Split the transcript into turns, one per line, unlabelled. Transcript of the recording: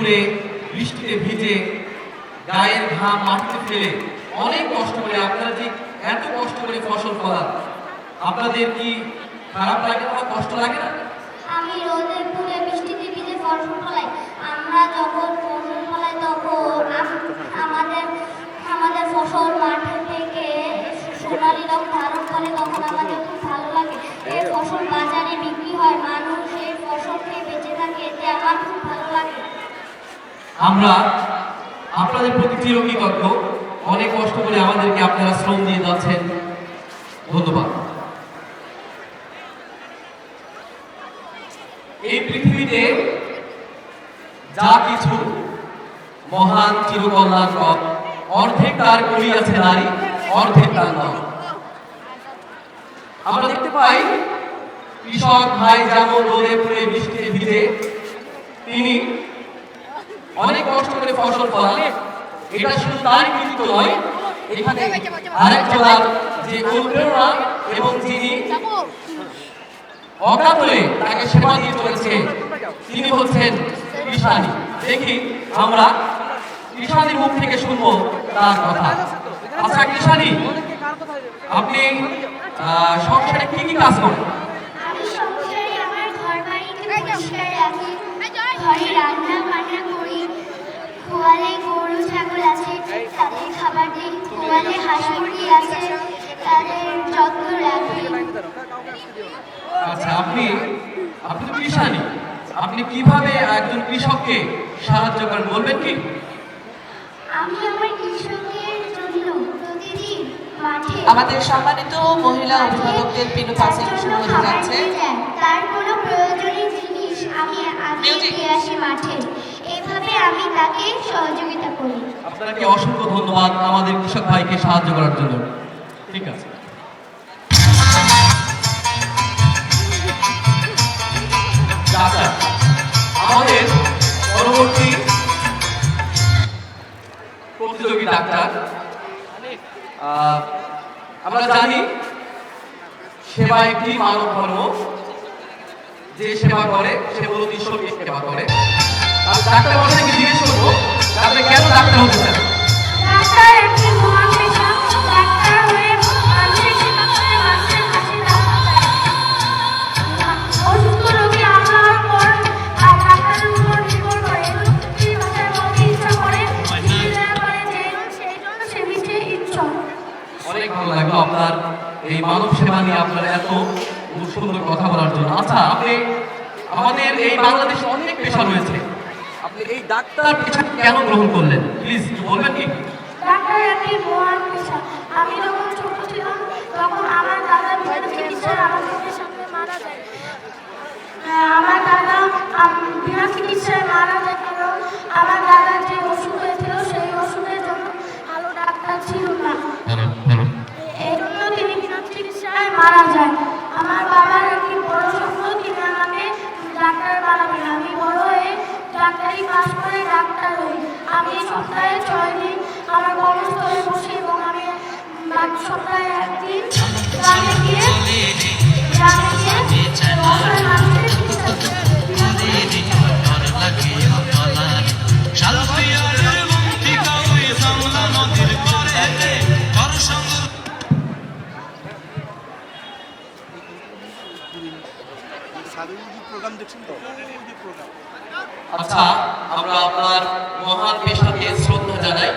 পুড়ে বৃষ্টিতে ভিজে গায়ের ঘাম মাটিতে ফেলে অনেক কষ্ট করে আপনারা যে এত কষ্ট করে ফসল ফলান, আপনাদের কি খারাপ লাগে না, কষ্ট লাগে না?
আমি রোদে পুড়ে বৃষ্টিতে ভিজে ফসল ফলাই। আমরা যখন ফসল ফলাই তখন আমাদের আমাদের ফসল মাঠে থেকে সোনালি রং ধারণ করে, তখন আমাদের খুব ভালো লাগে। এই ফসল বাজারে বিক্রি হয়, মানুষ এই ফসল খেয়ে বেঁচে থাকে, এতে আমার খুব ভালো লাগে।
আমরা আপনাদের প্রতি চিরকৃতজ্ঞ। অনেক কষ্ট করে আমাদেরকে আপনারা শ্রম দিয়ে যাচ্ছেন, ধন্যবাদ। এই পৃথিবীতে যা কিছু মহান চিরকল্যাণকর, অর্ধেক তার করিয়াছে নারী, অর্ধেক তার নাম। আমরা দেখতে পাই কৃষক ভাই যেমন রোদে পুড়ে বৃষ্টিতে ভিজে তিনি অনেক কষ্ট করে ফসল ফলান। এটা শুধু তার কৃতিত্ব নয়, এখানে আরেকজনের যে অনুপ্রেরণা এবং যিনি অকাতরে তাকে সেবা দিয়ে চলেছে তিনি হচ্ছেন কৃষানি। দেখি আমরা কৃষানির মুখ থেকে শুনবো তার কথা। আচ্ছা কৃষানি, আপনি সংসারে কি কি কাজ করেন?
আমি সংসারে আমার ঘর বাড়িকে পরিষ্কার রাখি, ঘরে রান্না বান্না করি, গোয়ালে গরু ছাগল আছে তাদের খাবার দিই, গোয়ালে হাঁস মুরগি আছে তাদের যত্ন রাখি।
আচ্ছা আপনি আপনি তো কৃষানি, আপনি কিভাবে একজন কৃষককে সাহায্য করেন বলবেন কি?
আমি আমার কৃষকের জন্য প্রতিদিন মাঠে
আমাদের সম্মানিত মহিলা অভিভাবকদের পিনু পাসিং শুরু হতে যাচ্ছে।
তার কোনো প্রয়োজনীয় জিনিস আমি দিয়ে আসি মাঠে, এইভাবে আমি তাকে সহযোগিতা করি।
আপনাকে অসংখ্য ধন্যবাদ আমাদের কৃষক ভাইকে সাহায্য করার জন্য। ঠিক আছে, ডাক্তার আমাদের পরবর্তী প্রতিযোগী ডাক্তার। আমরা জানি সেবা একটি মানব ধর্ম, যে সেবা করে সে মূলত ঈশ্বরকে সেবা করে। ডাক্তার মশাইকে জিজ্ঞেস করবো আপনি কেন ডাক্তার হতে চান?
ডাক্তার একটি মহান পেশা। ডাক্তার হয়ে মানুষের সেবা করে মানুষের কাছে অসুস্থ রোগী আনার পর ডাক্তারের উপর নির্ভর করে সেই ভাষায় বলতে ইচ্ছা করে, সেই জন্য সে মিশে ইচ্ছা।
অনেক ভালো লাগলো আপনার এই মানব সেবা নিয়ে আপনার এত সুন্দর কথা বলার জন্য। আচ্ছা আপনি আমাদের এই বাংলাদেশে অনেক পেশা রয়েছে, আপনি এই ডাক্তার পেশা কেন গ্রহণ করলেন প্লিজ বলবেন কি?
ডাক্তার একটি মহান পেশা। আমি যখন ছোট ছিলাম তখন আমার দাদা বিনা চিকিৎসায় আমাদের সামনে মারা যায়। আমার দাদা বিনা চিকিৎসায় মারা যায় কারণ আমার দাদার যে অসুখ হয়েছিল সেই অসুখের জন্য ভালো ডাক্তার ছিল না, এই জন্য তিনি বিনা চিকিৎসায় মারা যায়। আমার বাবার একটি বড় স্বপ্ন, তিনি আমাকে ডাক্তার বানাবেন। আমি বড় হয়ে ডাক্তারি পাস করে ডাক্তার হই। আমি সপ্তাহে 6 দিন আমার কর্মস্থলে বসি এবং আমি সপ্তাহে একদিন গ্রামে গিয়ে অসহায় মানুষের চিকিৎসা
আচ্ছা আমরা আপনার মহান পেশাকে শ্রদ্ধা জানাই।